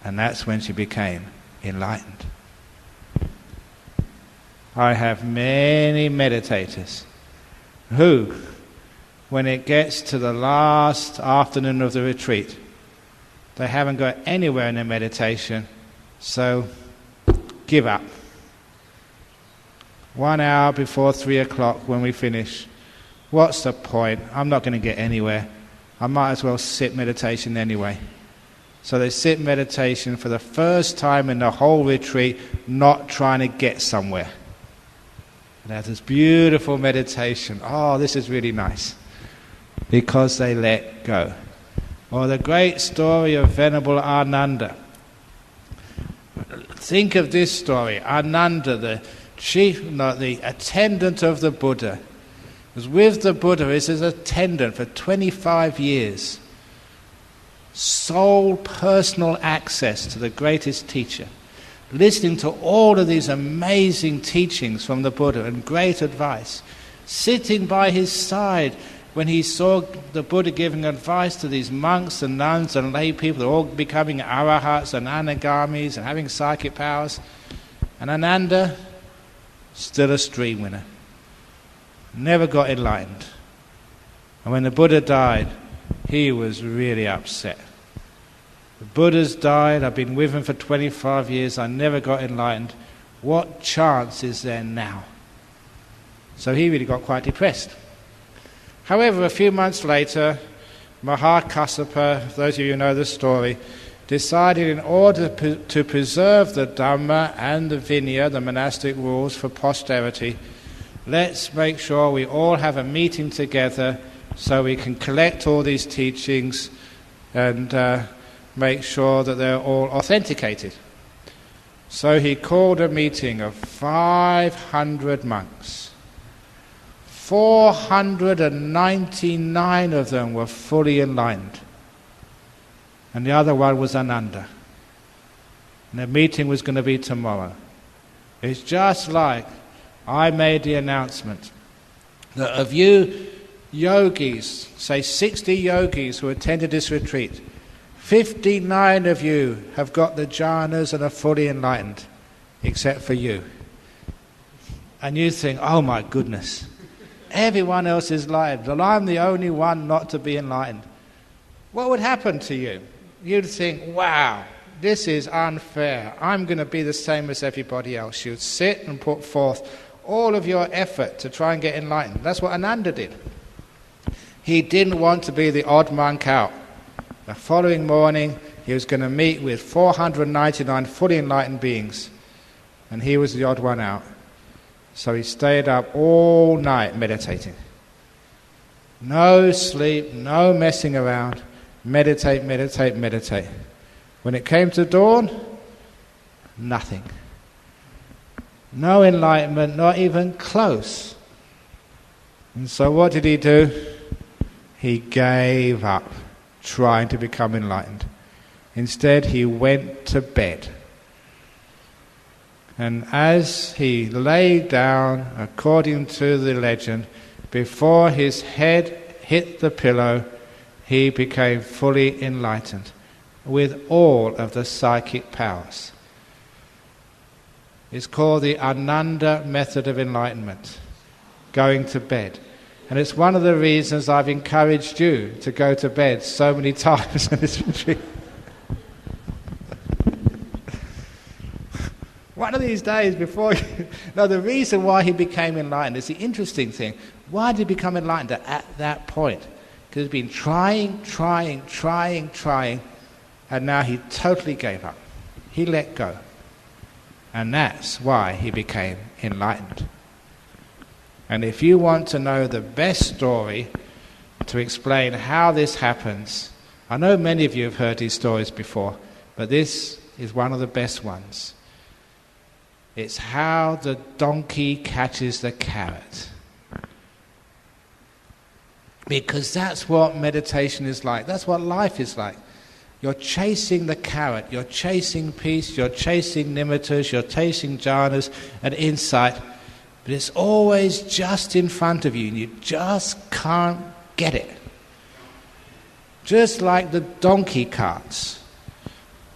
And that's when she became enlightened. I have many meditators who, when it gets to the last afternoon of the retreat, they haven't got anywhere in their meditation, so give up. 1 hour before 3 o'clock when we finish, what's the point? I'm not going to get anywhere. I might as well sit meditation anyway. So they sit meditation for the first time in the whole retreat, not trying to get somewhere. And they have this beautiful meditation. Oh, this is really nice. Because they let go. Or the great story of Venerable Ananda. Think of this story. Ananda, the attendant of the Buddha, was with the Buddha as his attendant for 25 years. Sole personal access to the greatest teacher. Listening to all of these amazing teachings from the Buddha and great advice. Sitting by his side when he saw the Buddha giving advice to these monks and nuns and lay people, all becoming arahats and anagamis and having psychic powers. And Ananda, still a stream winner. Never got enlightened. And when the Buddha died, he was really upset. The Buddha's died, I've been with him for 25 years, I never got enlightened. What chance is there now? So he really got quite depressed. However, a few months later, Mahakassapa, those of you who know the story, decided in order to preserve the Dhamma and the Vinaya, the monastic rules for posterity, let's make sure we all have a meeting together so we can collect all these teachings and make sure that they're all authenticated. So he called a meeting of 500 monks. 499 of them were fully enlightened. And the other one was Ananda. And the meeting was going to be tomorrow. It's just like I made the announcement that of you yogis, say 60 yogis who attended this retreat, 59 of you have got the jhanas and are fully enlightened, except for you. And you think, oh my goodness, everyone else is enlightened, and I'm the only one not to be enlightened. What would happen to you? You'd think, wow, this is unfair. I'm going to be the same as everybody else. You'd sit and put forth all of your effort to try and get enlightened. That's what Ananda did. He didn't want to be the odd monk out. The following morning, he was going to meet with 499 fully enlightened beings, and he was the odd one out. So he stayed up all night meditating. No sleep, no messing around. Meditate, meditate, meditate. When it came to dawn, nothing. No enlightenment, not even close. And so what did he do? He gave up trying to become enlightened. Instead, he went to bed. And as he lay down, according to the legend, before his head hit the pillow, he became fully enlightened with all of the psychic powers. It's called the Ananda method of enlightenment, going to bed. And it's one of the reasons I've encouraged you to go to bed so many times on this retreat. One of these days before... No, the reason why he became enlightened is the interesting thing. Why did he become enlightened at that point? Because he's been trying, and now he totally gave up. He let go. And that's why he became enlightened. And if you want to know the best story to explain how this happens, I know many of you have heard these stories before, but this is one of the best ones. It's how the donkey catches the carrot. Because that's what meditation is like. That's what life is like. You're chasing the carrot. You're chasing peace. You're chasing nimittas. You're chasing jhanas and insight. But it's always just in front of you and you just can't get it. Just like the donkey carts.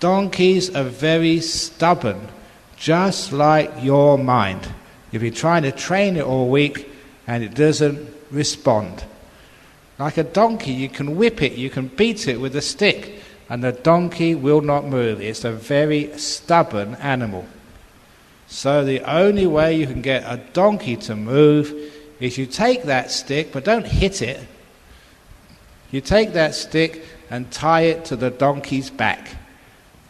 Donkeys are very stubborn, just like your mind. You've been trying to train it all week and it doesn't respond. Like a donkey, you can whip it, you can beat it with a stick, and the donkey will not move. It's a very stubborn animal. So the only way you can get a donkey to move is you take that stick, but don't hit it. You take that stick and tie it to the donkey's back.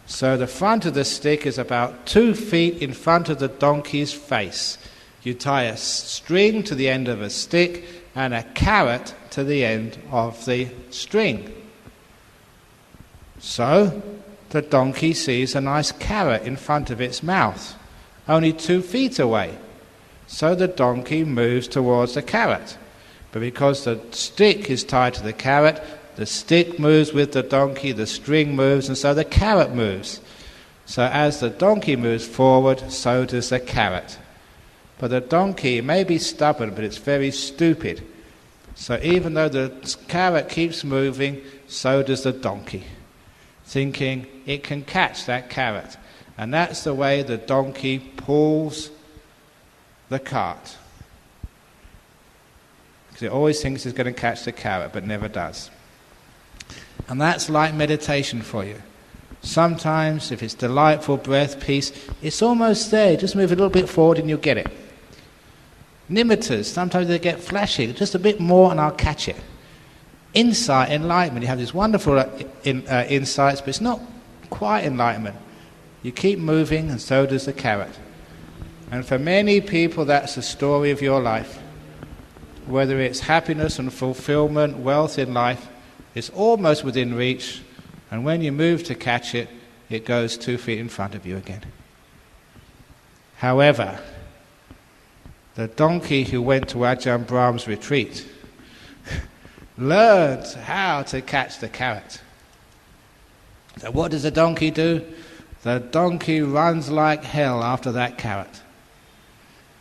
So the front of the stick is about 2 feet in front of the donkey's face. You tie a string to the end of a stick and a carrot to the end of the string. So the donkey sees a nice carrot in front of its mouth, only 2 feet away. So the donkey moves towards the carrot. But because the stick is tied to the carrot, the stick moves with the donkey, the string moves, and so the carrot moves. So as the donkey moves forward, so does the carrot. But the donkey may be stubborn, but it's very stupid. So even though the carrot keeps moving, so does the donkey, thinking it can catch that carrot. And that's the way the donkey pulls the cart. Because it always thinks it's going to catch the carrot, but never does. And that's like meditation for you. Sometimes, if it's delightful breath, peace, it's almost there. Just move a little bit forward and you'll get it. Nimittas, sometimes they get flashing, just a bit more and I'll catch it. Insight, enlightenment, you have these wonderful insights, but it's not quite enlightenment. You keep moving and so does the carrot. And for many people that's the story of your life. Whether it's happiness and fulfillment, wealth in life, it's almost within reach, and when you move to catch it, it goes 2 feet in front of you again. However, the donkey who went to Ajahn Brahm's retreat learned how to catch the carrot. So what does the donkey do? The donkey runs like hell after that carrot.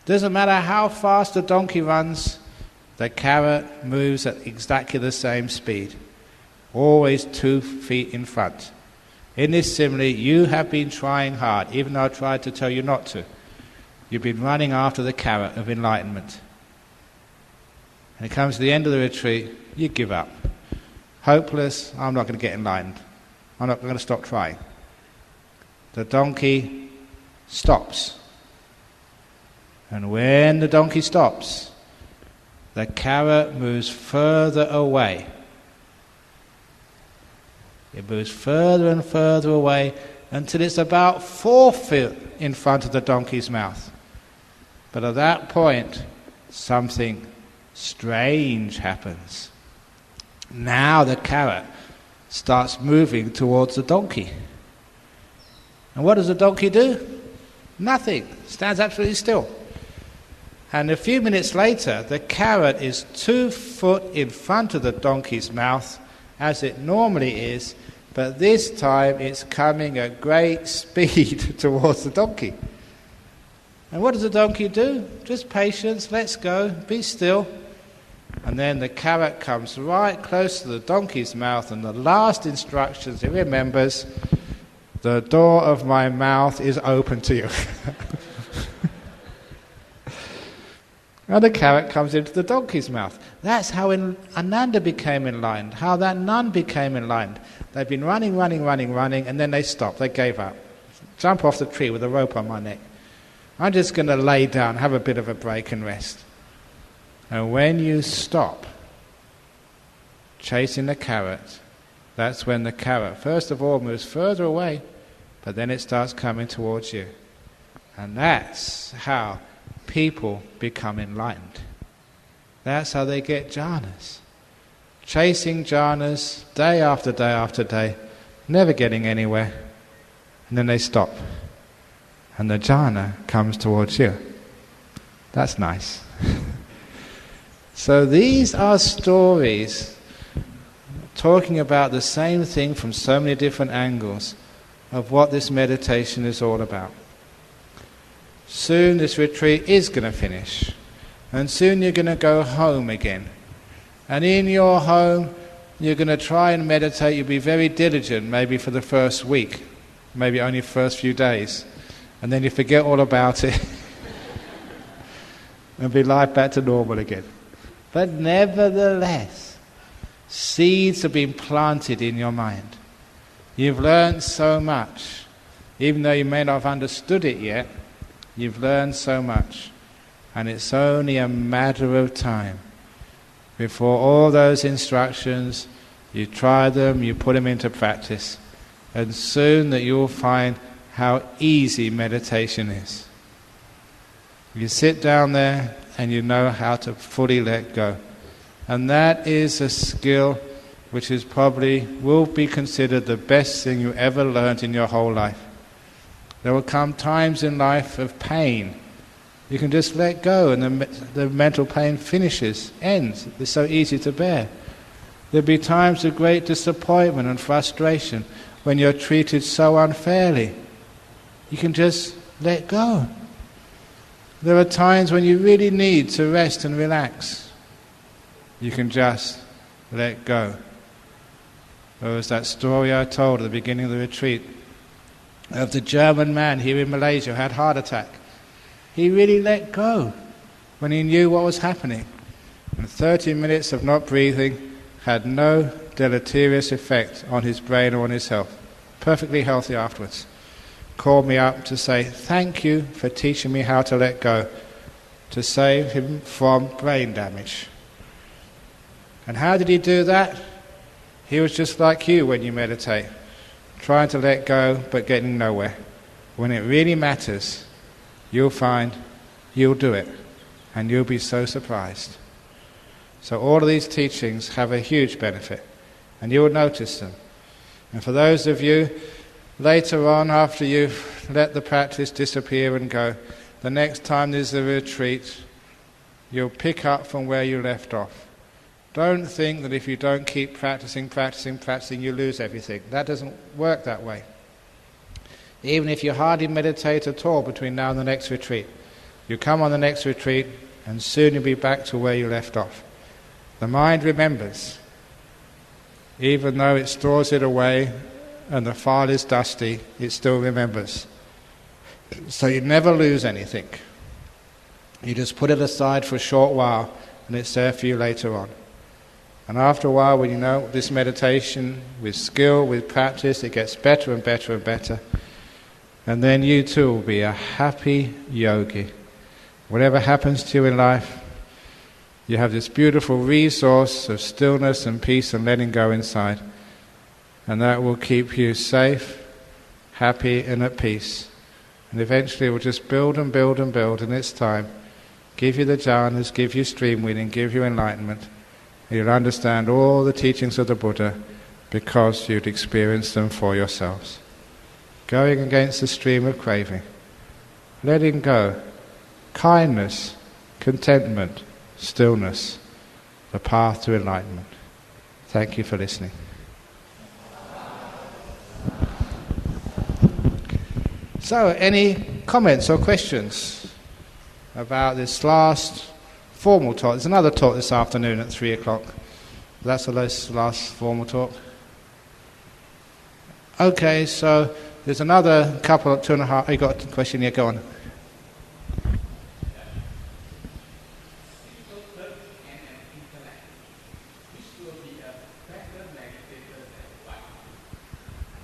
Doesn't matter how fast the donkey runs, the carrot moves at exactly the same speed, always 2 feet in front. In this simile, you have been trying hard, even though I tried to tell you not to. You've been running after the carrot of enlightenment. And it comes to the end of the retreat, you give up. Hopeless, I'm not going to get enlightened. I'm not going to stop trying. The donkey stops. And when the donkey stops, the carrot moves further away. It moves further and further away until it's about 4 feet in front of the donkey's mouth. But at that point, something strange happens. Now the carrot starts moving towards the donkey. And what does the donkey do? Nothing. Stands absolutely still. And a few minutes later, the carrot is 2 foot in front of the donkey's mouth, as it normally is, but this time it's coming at great speed towards the donkey. And what does the donkey do? Just patience, let's go, be still. And then the carrot comes right close to the donkey's mouth, and the last instructions, it remembers, the door of my mouth is open to you. And the carrot comes into the donkey's mouth. That's how Ananda became enlightened, how that nun became enlightened. They'd been running, and then they stopped, they gave up. Jump off the tree with a rope on my neck. I'm just going to lay down, have a bit of a break and rest. And when you stop chasing the carrot, that's when the carrot, first of all, moves further away, but then it starts coming towards you. And that's how people become enlightened. That's how they get jhanas. Chasing jhanas day after day after day, never getting anywhere. And then they stop. And the jhana comes towards you. That's nice. So these are stories talking about the same thing from so many different angles of what this meditation is all about. Soon this retreat is going to finish. And soon you're going to go home again. And in your home, you're going to try and meditate. You'll be very diligent, maybe for the first week, maybe only the first few days. And then you forget all about it. And be life back to normal again. But nevertheless, seeds have been planted in your mind. You've learned so much. Even though you may not have understood it yet, you've learned so much. And it's only a matter of time before all those instructions, you try them, you put them into practice. And soon that you'll find how easy meditation is. You sit down there and you know how to fully let go. And that is a skill which is probably will be considered the best thing you ever learned in your whole life. There will come times in life of pain. You can just let go and the mental pain finishes, ends. It's so easy to bear. There'll be times of great disappointment and frustration when you're treated so unfairly. You can just let go. There are times when you really need to rest and relax. You can just let go. There was that story I told at the beginning of the retreat of the German man here in Malaysia who had a heart attack. He really let go when he knew what was happening. And 30 minutes of not breathing had no deleterious effect on his brain or on his health. Perfectly healthy afterwards. Called me up to say, thank you for teaching me how to let go, to save him from brain damage. And how did he do that? He was just like you when you meditate, trying to let go but getting nowhere. When it really matters, you'll find you'll do it, and you'll be so surprised. So all of these teachings have a huge benefit, and you will notice them. And for those of you later on, after you've let the practice disappear and go, the next time there's a retreat, you'll pick up from where you left off. Don't think that if you don't keep practicing, you lose everything. That doesn't work that way. Even if you hardly meditate at all between now and the next retreat, you come on the next retreat and soon you'll be back to where you left off. The mind remembers. Even though it stores it away and the file is dusty, it still remembers. So you never lose anything. You just put it aside for a short while and it's there for you later on. And after a while, when you know this meditation, with skill, with practice, it gets better and better and better. And then you too will be a happy yogi. Whatever happens to you in life, you have this beautiful resource of stillness and peace and letting go inside. And that will keep you safe, happy and at peace. And eventually it will just build and build and build in its time. Give you the jhanas, give you stream winning, give you enlightenment. And you'll understand all the teachings of the Buddha because you'd experienced them for yourselves. Going against the stream of craving. Letting go. Kindness, contentment, stillness. The path to enlightenment. Thank you for listening. So, any comments or questions about this last formal talk? There's another talk this afternoon at 3 o'clock. That's the last formal talk. Okay, so there's another couple, 2.5. You got a question here? Go on.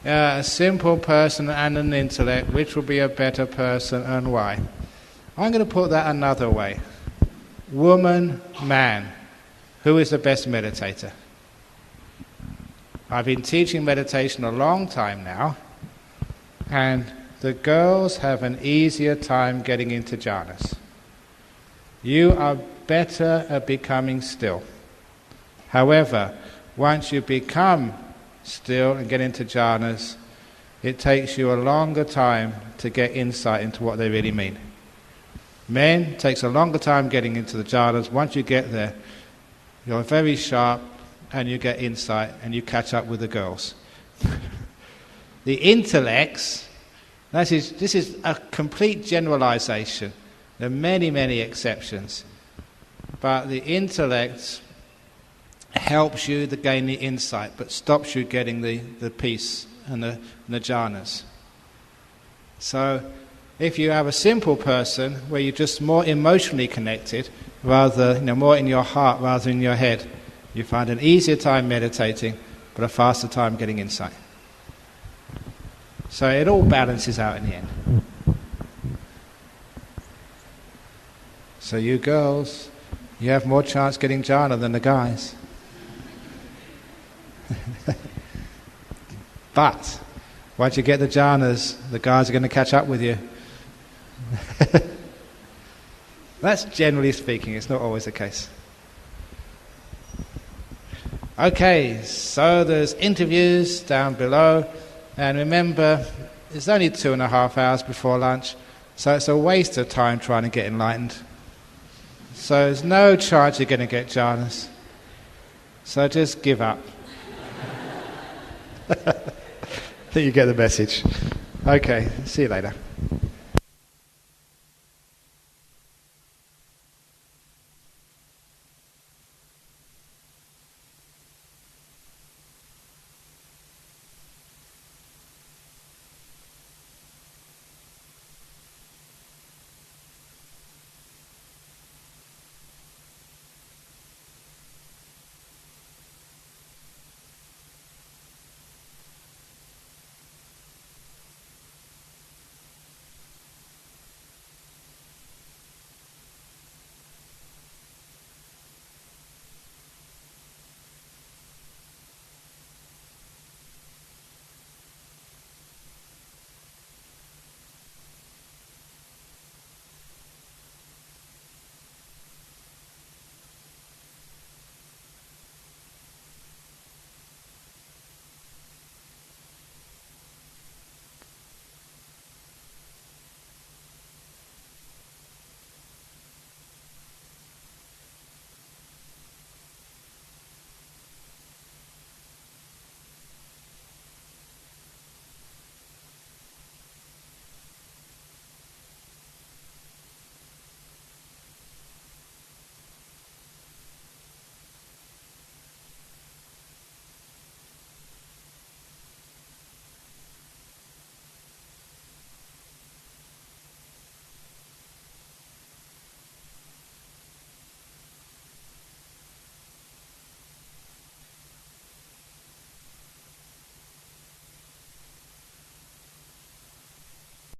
A simple person and an intellect, which will be a better person and why? I'm going to put that another way. Woman, man, who is the best meditator? I've been teaching meditation a long time now, and the girls have an easier time getting into jhanas. You are better at becoming still. However, once you become still and get into jhanas, it takes you a longer time to get insight into what they really mean. Men, takes a longer time getting into the jhanas. Once you get there, you're very sharp and you get insight and you catch up with the girls. The intellects, this is a complete generalization. There are many, many exceptions. But the intellect helps you to gain the insight, but stops you getting the peace and the jhanas. So if you have a simple person where you're just more emotionally connected, rather, more in your heart rather than in your head, you find an easier time meditating, but a faster time getting insight. So it all balances out in the end. So you girls, you have more chance getting jhana than the guys. But once you get the jhanas, the guys are going to catch up with you. That's generally speaking, it's not always the case. Okay, so there's interviews down below, and remember, it's only 2.5 hours before lunch, so it's a waste of time trying to get enlightened. So there's no chance you're going to get jhanas. So just give up. I think you get the message. Okay, see you later.